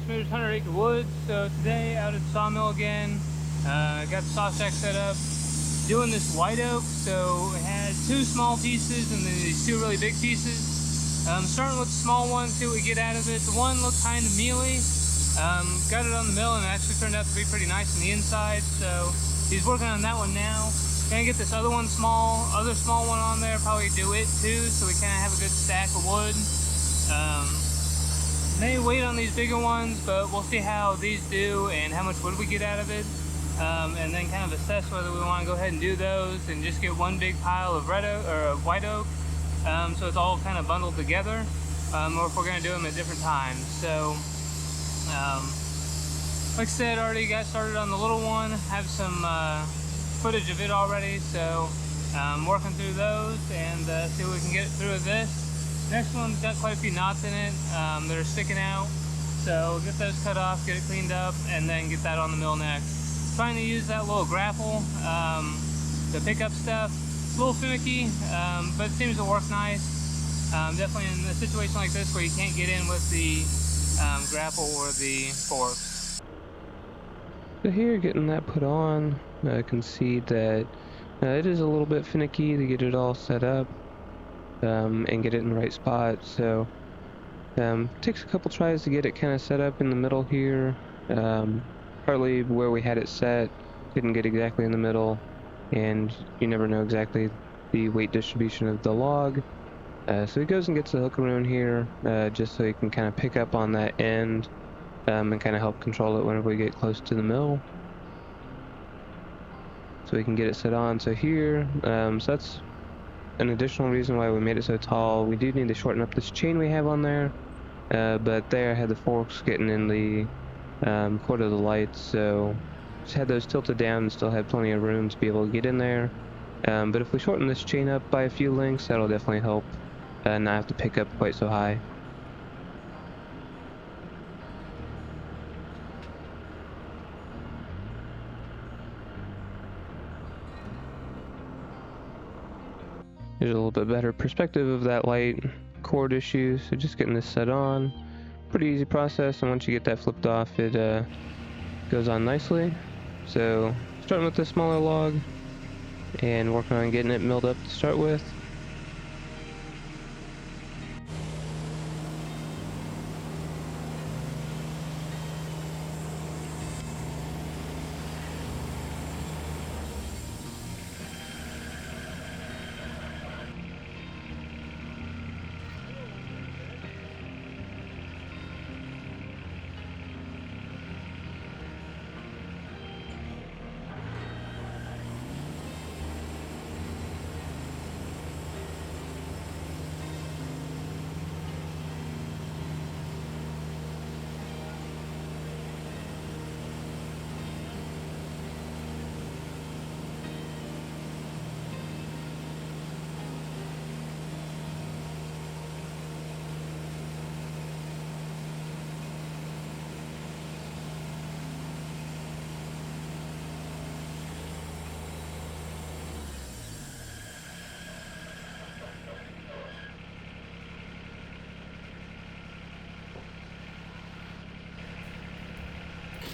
to Schmitter's 100 Acre Woods. So today out at the sawmill again. Got the saw stack set up. Doing this white oak. So it had two small pieces and then these two really big pieces. Starting with the small one, see what we get out of it. The one looked kind of mealy. Got it on the mill and it actually turned out to be pretty nice on the inside. So he's working on that one now. Gonna get this other small one on there. Probably do it too, so we kind of have a good stack of wood. May wait on these bigger ones, but we'll see how these do and how much wood we get out of it, and then kind of assess whether we want to go ahead and do those and just get one big pile of red oak or white oak, so it's all kind of bundled together, or if we're going to do them at different times. So, like I said, already got started on the little one. Have some footage of it already, so working through those and see what we can get through with this. Next one's got quite a few knots in it that are sticking out, so get those cut off, get it cleaned up, and then get that on the mill next. Trying to use that little grapple to pick up stuff. It's a little finicky, but it seems to work nice. Definitely in a situation like this where you can't get in with the grapple or the forks. So here, getting that put on, I can see that it is a little bit finicky to get it all set up. And get it in the right spot, so takes a couple tries to get it kind of set up in the middle here. Partly where we had it set didn't get exactly in the middle, and you never know exactly the weight distribution of the log, so he goes and gets the hook around here just so he can kind of pick up on that end and kind of help control it whenever we get close to the mill, so we can get it set on. So here, so that's an additional reason why we made it so tall. We do need to shorten up this chain we have on there, but there I had the forks getting in the cord of the lights, so just had those tilted down and still had plenty of room to be able to get in there. But if we shorten this chain up by a few links, that'll definitely help not have to pick up quite so high. There's a little bit better perspective of that light cord issue, so just getting this set on. Pretty easy process, and once you get that flipped off, it goes on nicely. So starting with the smaller log and working on getting it milled up to start with.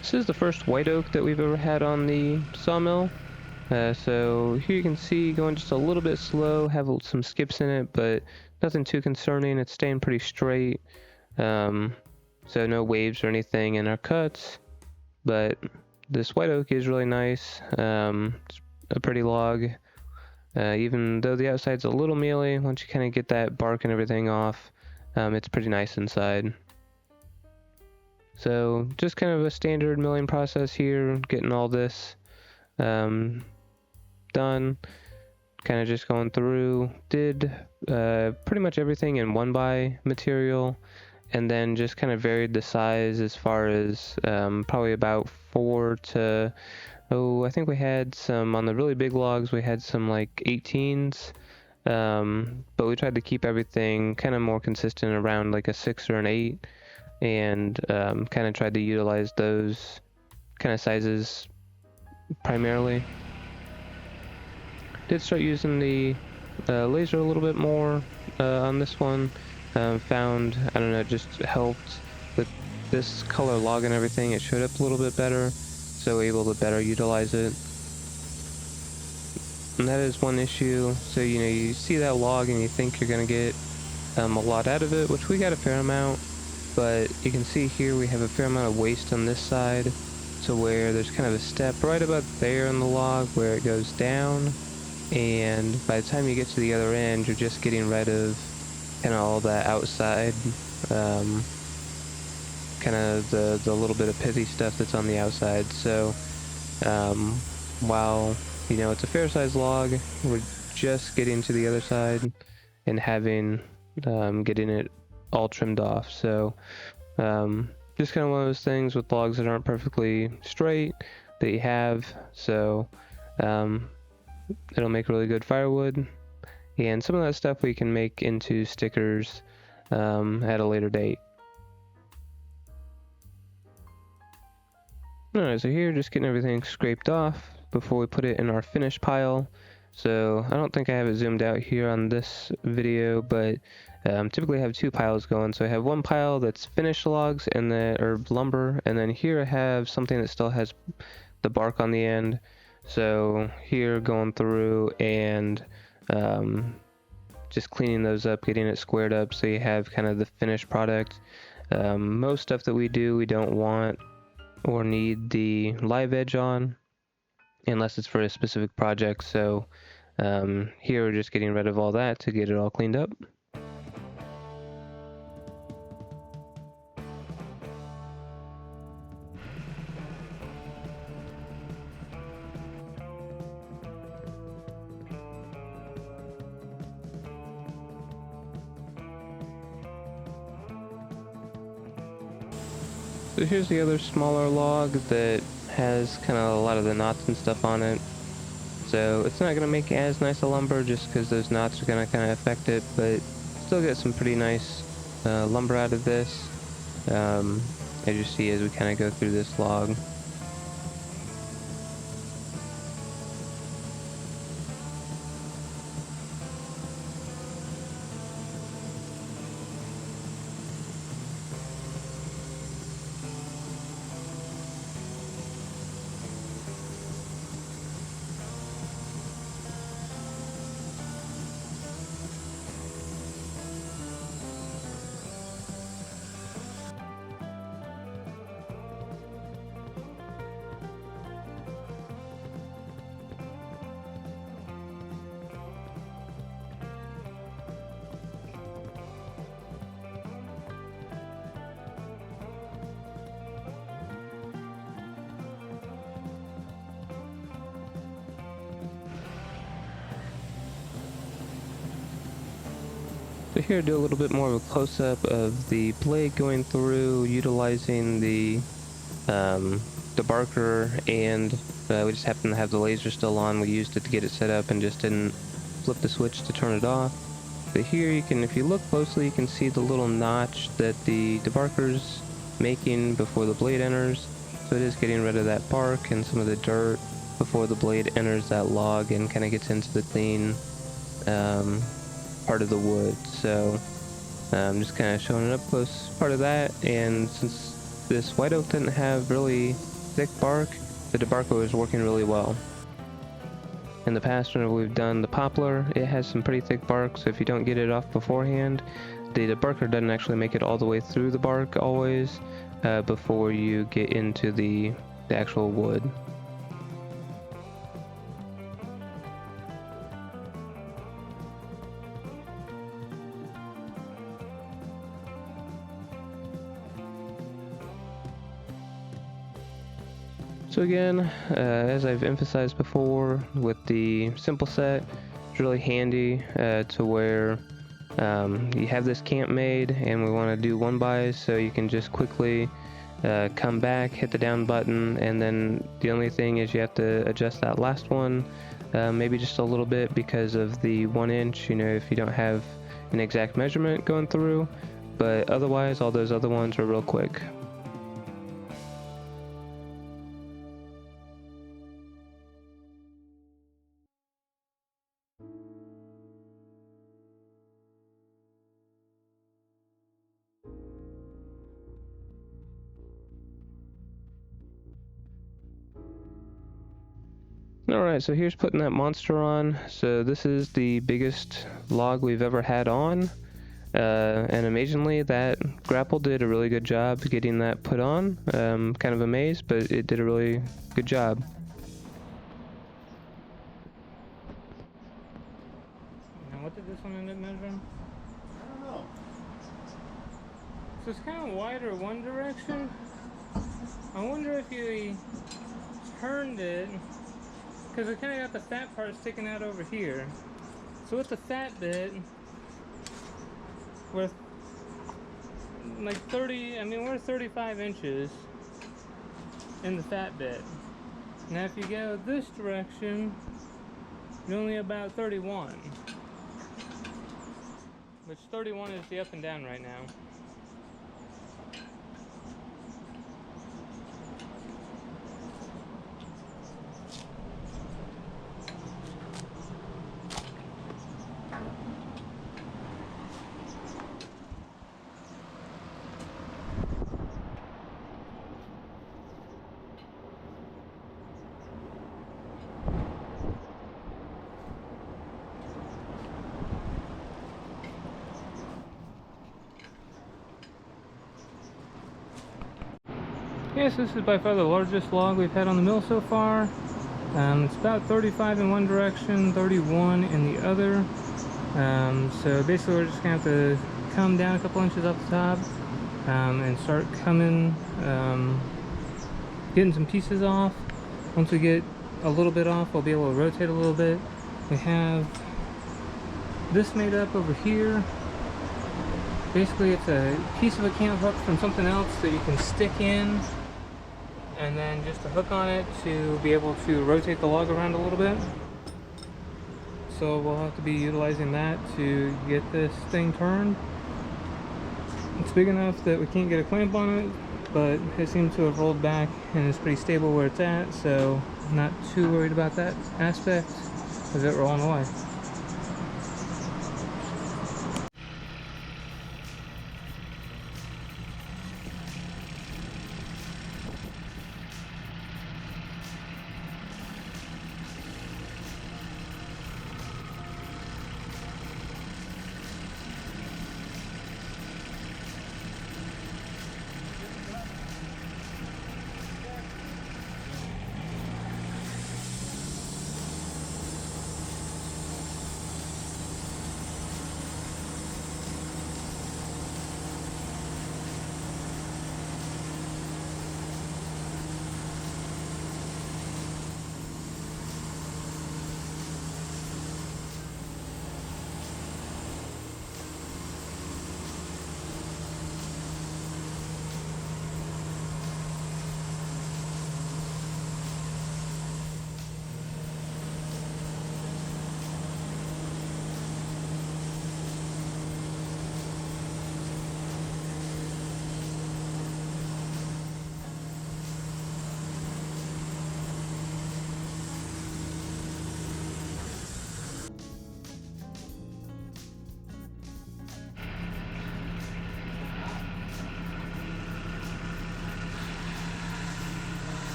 This is the first white oak that we've ever had on the sawmill. So here you can see going just a little bit slow, have some skips in it, but nothing too concerning. It's staying pretty straight. So no waves or anything in our cuts. But this white oak is really nice. It's a pretty log. Even though the outside's a little mealy, once you kind of get that bark and everything off, it's pretty nice inside. So just kind of a standard milling process here, getting all this done, kind of just going through, did pretty much everything in 1x material, and then just kind of varied the size as far as probably about 4 to, I think we had some, on the really big logs, we had some like 18s, but we tried to keep everything kind of more consistent around like a 6 or an 8. And kind of tried to utilize those kind of sizes primarily. Did start using the laser a little bit more on this one. Found, I don't know, it just helped with this color log and everything, it showed up a little bit better, so able to better utilize it. And that is one issue. So you see that log and you think you're gonna get a lot out of it, which we got a fair amount, but you can see here we have a fair amount of waste on this side, to where there's kind of a step right about there in the log where it goes down, and by the time you get to the other end, you're just getting rid of kind of all that outside, kind of the little bit of pithy stuff that's on the outside. So while it's a fair sized log, we're just getting to the other side and having getting it all trimmed off. So just kind of one of those things with logs that aren't perfectly straight that you have. So it'll make really good firewood, and some of that stuff we can make into stickers at a later date. Alright, so here just getting everything scraped off before we put it in our finished pile. So I don't think I have it zoomed out here on this video, but typically I have two piles going. So I have one pile that's finished logs and or lumber, and then here I have something that still has the bark on the end. So here going through and just cleaning those up, getting it squared up so you have kind of the finished product. Most stuff that we do, we don't want or need the live edge on unless it's for a specific project. So here we're just getting rid of all that to get it all cleaned up. So here's the other smaller log that has kind of a lot of the knots and stuff on it. So it's not going to make as nice a lumber just because those knots are going to kind of affect it, but still get some pretty nice lumber out of this, as you see as we kind of go through this log. So here, do a little bit more of a close-up of the blade going through, utilizing the debarker, and we just happen to have the laser still on. We used it to get it set up and just didn't flip the switch to turn it off. But here you can, if you look closely, you can see the little notch that the debarker's making before the blade enters. So it is getting rid of that bark and some of the dirt before the blade enters that log and kind of gets into the clean part of the wood. So I'm just kind of showing an up close part of that, and since this white oak didn't have really thick bark, the debarker is working really well. In the past, whenever we've done the poplar, it has some pretty thick bark, so if you don't get it off beforehand, the debarker doesn't actually make it all the way through the bark always before you get into the actual wood. So again, as I've emphasized before, with the simple set, it's really handy to where you have this camp made and we want to do one buys, so you can just quickly come back, hit the down button, and then the only thing is you have to adjust that last one maybe just a little bit because of the 1 inch, if you don't have an exact measurement going through, but otherwise all those other ones are real quick. Alright, so here's putting that monster on. So this is the biggest log we've ever had on. And amazingly, that grapple did a really good job getting that put on. Kind of amazed, but it did a really good job. Now, what did this one end up measuring? I don't know. So it's kind of wider one direction. I wonder if you turned it, because we kind of got the fat part sticking out over here. So with the fat bit, we're like 30, I mean we're 35 inches in the fat bit. Now if you go this direction, you're only about 31. Which 31 is the up and down right now. Yes, this is by far the largest log we've had on the mill so far. It's about 35 in one direction, 31 in the other. So basically we're just going to have to come down a couple inches off the top and start coming, getting some pieces off. Once we get a little bit off, we'll be able to rotate a little bit. We have this made up over here. Basically it's a piece of a cam hook from something else that you can stick in, and then just a hook on it to be able to rotate the log around a little bit. So we'll have to be utilizing that to get this thing turned. It's big enough that we can't get a clamp on it, but it seems to have rolled back and is pretty stable where it's at, so I'm not too worried about that aspect of it rolling away.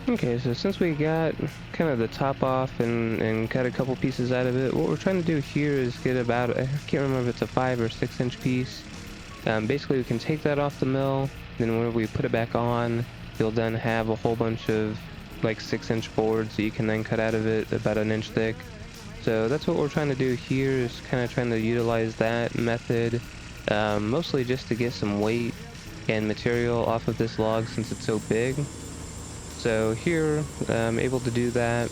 Okay, so since we got kind of the top off and cut a couple pieces out of it, what we're trying to do here is get about, I can't remember if it's a 5 or 6 inch piece. Basically we can take that off the mill, then when we put it back on, you'll then have a whole bunch of like 6-inch boards that you can then cut out of it about an inch thick. So that's what we're trying to do here, is kind of trying to utilize that method, mostly just to get some weight and material off of this log since it's so big. So here I'm able to do that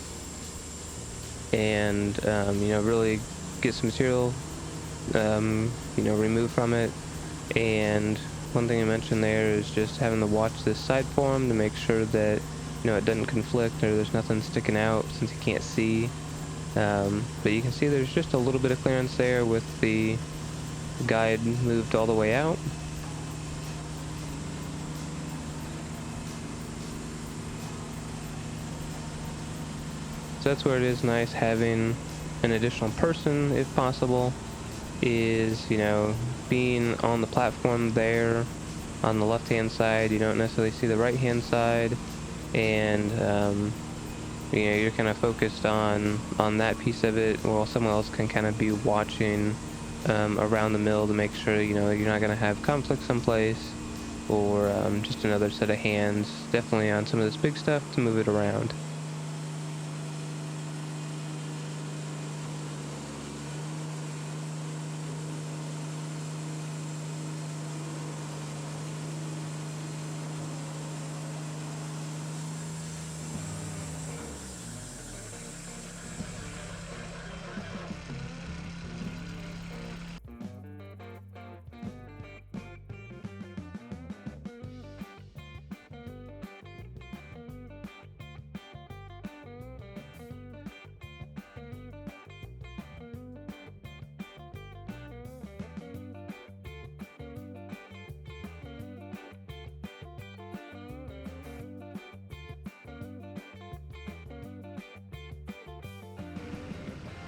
and you know, really get some material you know, removed from it. And one thing I mentioned there is just having to watch this side form to make sure that, you know, it doesn't conflict or there's nothing sticking out since you can't see. But you can see there's just a little bit of clearance there with the guide moved all the way out. So that's where it is nice having an additional person, if possible, is, you know, being on the platform there on the left hand side. You don't necessarily see the right hand side, and you know, you're kind of focused on that piece of it, while someone else can kind of be watching around the mill to make sure, you know, you're not going to have conflict someplace, or just another set of hands, definitely on some of this big stuff, to move it around.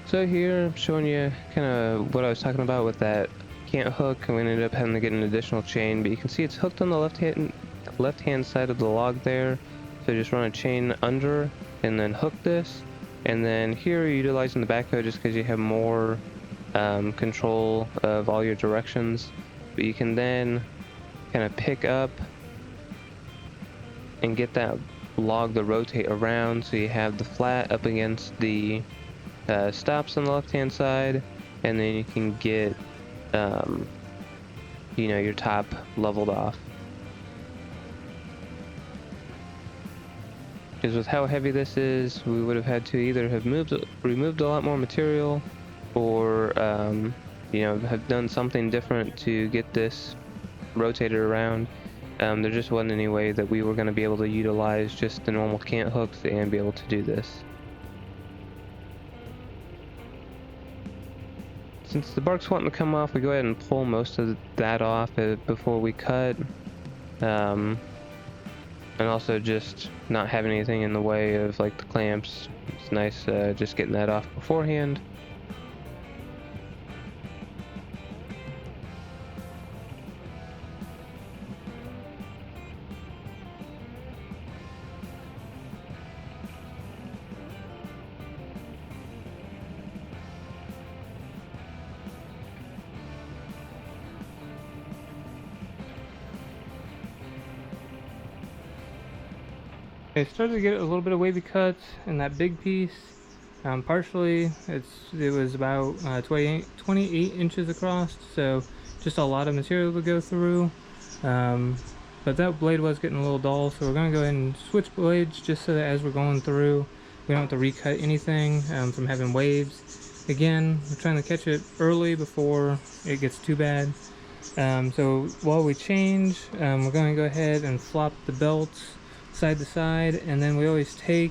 So here I'm showing you kind of what I was talking about with that cant hook, and we ended up having to get an additional chain, but you can see it's hooked on the left hand side of the log there. So just run a chain under and then hook this, and then here you're utilizing the backhoe just because you have more control of all your directions, but you can then kind of pick up and get that log to rotate around, so you have the flat up against the stops on the left hand side, and then you can get you know, your top leveled off. Because with how heavy this is, we would have had to either have removed a lot more material, or you know, have done something different to get this rotated around. There just wasn't any way that we were going to be able to utilize just the normal cant hooks and be able to do this. Since the bark's wanting to come off, we go ahead and pull most of that off before we cut. And also just not having anything in the way of like the clamps. It's nice just getting that off beforehand. I started to get a little bit of wavy cuts in that big piece. Partially, it was about 28 inches across, so just a lot of material to go through. But that blade was getting a little dull, so we're going to go ahead and switch blades just so that as we're going through, we don't have to recut anything from having waves. Again, we're trying to catch it early before it gets too bad. So while we change, we're going to go ahead and flop the belts side to side, and then we always take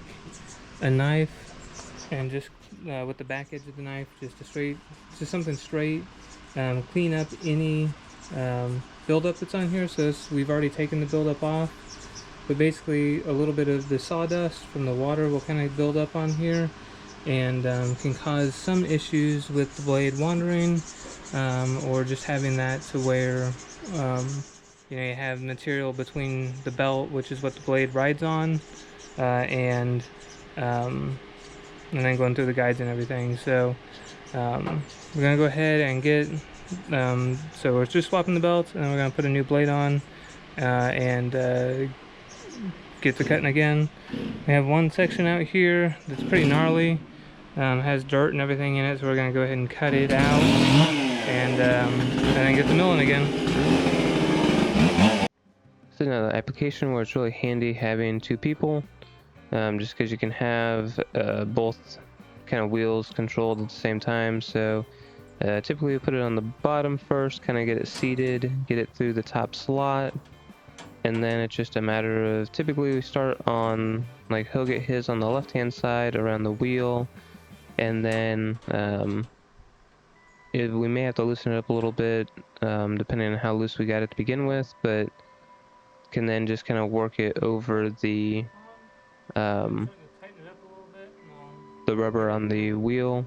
a knife and just with the back edge of the knife, just something straight, clean up any buildup that's on here. So we've already taken the buildup off, but basically a little bit of the sawdust from the water will kind of build up on here, and can cause some issues with the blade wandering, or just having that to where you know, you have material between the belt, which is what the blade rides on, and then going through the guides and everything. So we're gonna go ahead and get so we're just swapping the belts, and then we're gonna put a new blade on and get to cutting again. We have one section out here that's pretty gnarly, has dirt and everything in it, so we're gonna go ahead and cut it out and then get the milling again. This is another application where it's really handy having two people, just because you can have both kind of wheels controlled at the same time. So typically we put it on the bottom first, kind of get it seated, get it through the top slot, and then it's just a matter of, typically we start on, like, he'll get his on the left hand side around the wheel, and then we may have to loosen it up a little bit depending on how loose we got it to begin with, but can then just kind of work it over the rubber on the wheel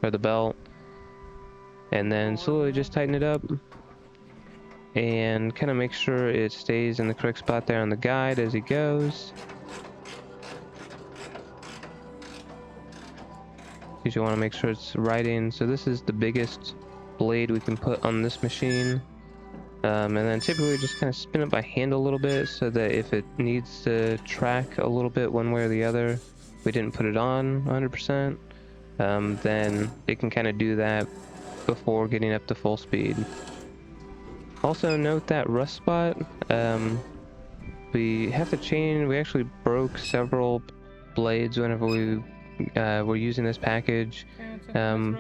or the belt, and then slowly just tighten it up and kind of make sure it stays in the correct spot there on the guide as he goes, because you want to make sure it's riding. So this is the biggest blade we can put on this machine, and then typically just kind of spin it by hand a little bit so that if it needs to track a little bit one way or the other, we didn't put it on 100%, then it can kind of do that before getting up to full speed. Also note that rust spot, we have to change. We actually broke several blades whenever we were using this package.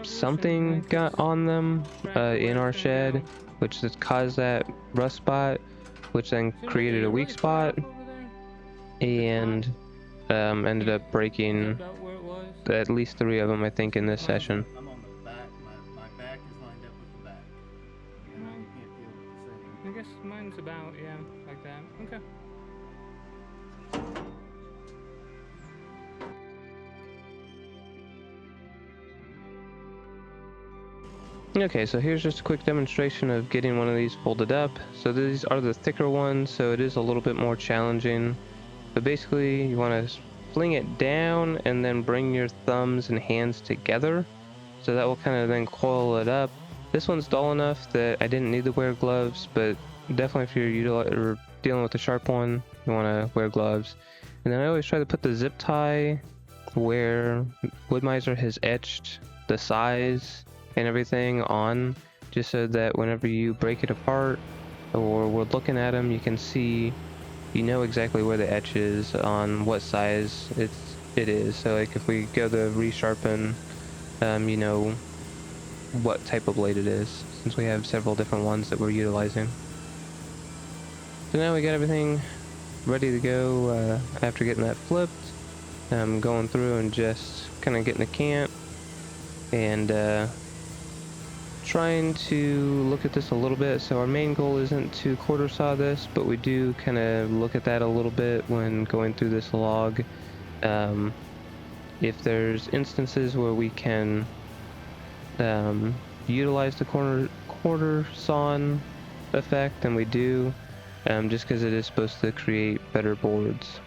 Something got on them in our shed, which has caused that rust spot, which then created a weak spot and ended up breaking at least 3 of them, I think, in this session. I'm on the back. My back is lined up with the back. You can't feel it the same. I guess mine's about, yeah, like that. Okay. Okay, so here's just a quick demonstration of getting one of these folded up. So these are the thicker ones, so it is a little bit more challenging. But basically, you want to fling it down and then bring your thumbs and hands together. So that will kind of then coil it up. This one's dull enough that I didn't need to wear gloves, but definitely if you're dealing with a sharp one, you want to wear gloves. And then I always try to put the zip tie where Woodmizer has etched the size and everything on, just so that whenever you break it apart or we're looking at them, you can see, you know exactly where the etch is on what size it is. So like if we go to resharpen, you know what type of blade it is, since we have several different ones that we're utilizing. So now we got everything ready to go after getting that flipped. Going through and just kind of getting the cant and trying to look at this a little bit. So our main goal isn't to quarter saw this, but we do kind of look at that a little bit when going through this log. If there's instances where we can utilize the quarter sawn effect, then we do, just because it is supposed to create better boards.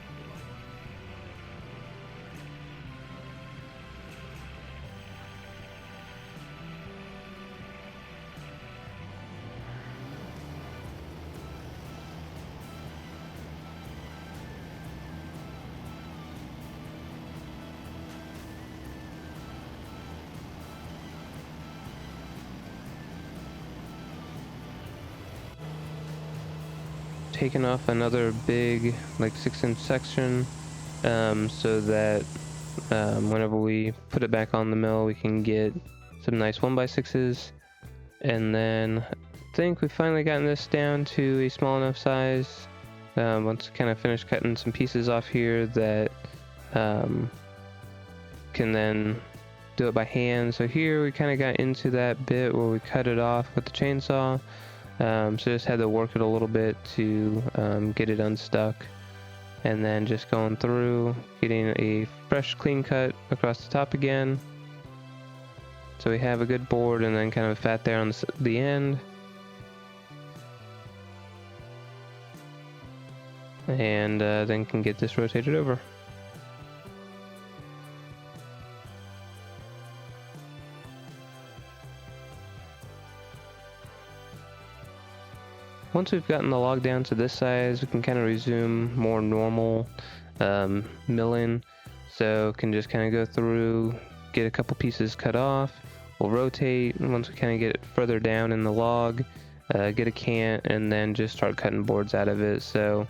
Taking off another big, like 6-inch section, so that whenever we put it back on the mill, we can get some nice 1x6s. And then I think we've finally gotten this down to a small enough size, once we kind of finish cutting some pieces off here, that can then do it by hand. So here we kind of got into that bit where we cut it off with the chainsaw. So just had to work it a little bit to get it unstuck, and then just going through, getting a fresh clean cut across the top again, so we have a good board, and then kind of fat there on the end. and then can get this rotated over. Once we've gotten the log down to this size, we can kind of resume more normal milling. So can just kind of go through, get a couple pieces cut off. We'll rotate, and once we kind of get it further down in the log, get a cant, and then just start cutting boards out of it. So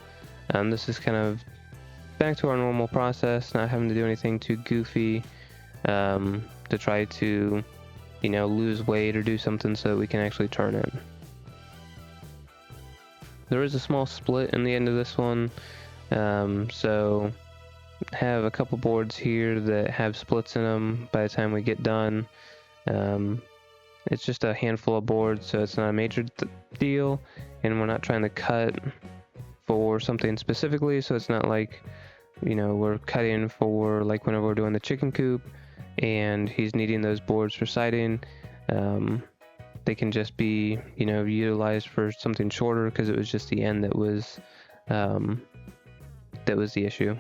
this is kind of back to our normal process, not having to do anything too goofy to try to, lose weight or do something so that we can actually turn it. There is a small split in the end of this one, so have a couple boards here that have splits in them by the time we get done. It's just a handful of boards, so it's not a major deal, and we're not trying to cut for something specifically, so it's not like, we're cutting for like whenever we're doing the chicken coop and he's needing those boards for siding. They can just be, utilized for something shorter because it was just the end that was the issue.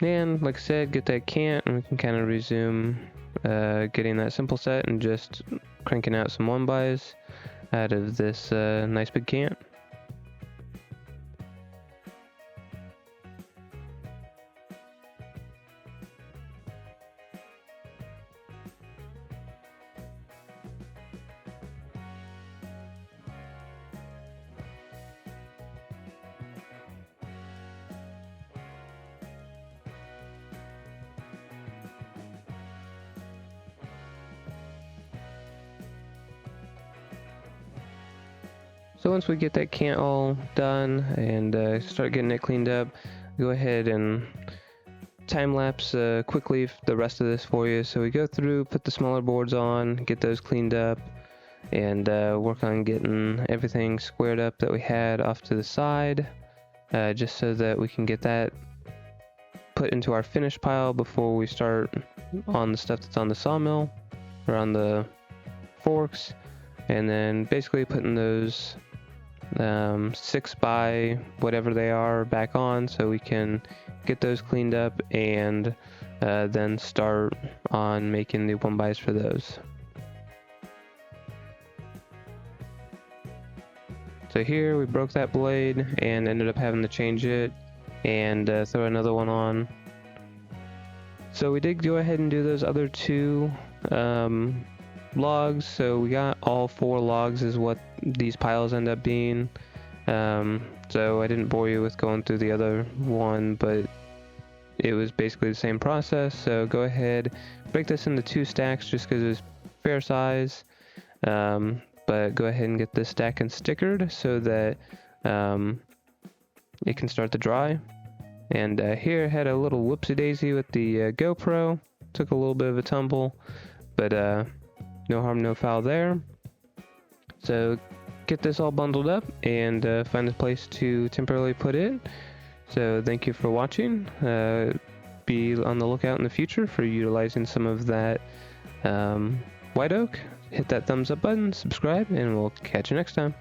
And like I said, get that cant, and we can kind of resume getting that simple set and just cranking out some 1-bys out of this nice big cant. So once we get that cant all done and start getting it cleaned up, go ahead and time lapse quickly the rest of this for you. So we go through, put the smaller boards on, get those cleaned up, and work on getting everything squared up that we had off to the side, just so that we can get that put into our finish pile before we start on the stuff that's on the sawmill or on the forks. And then basically putting those 6x whatever they are back on so we can get those cleaned up and then start on making the 1-bys for those. So here we broke that blade and ended up having to change it and throw another one on. So we did go ahead and do those other 2 logs, so we got all 4 logs is what these piles end up being. So I didn't bore you with going through the other one, but it was basically the same process. So go ahead, break this into 2 stacks just because it's fair size, but go ahead and get this stack and stickered so that it can start to dry. And here I had a little whoopsie daisy with the GoPro, took a little bit of a tumble, but no harm, no foul there. So get this all bundled up and find a place to temporarily put it. So thank you for watching. Be on the lookout in the future for utilizing some of that white oak. Hit that thumbs up button, subscribe, and we'll catch you next time.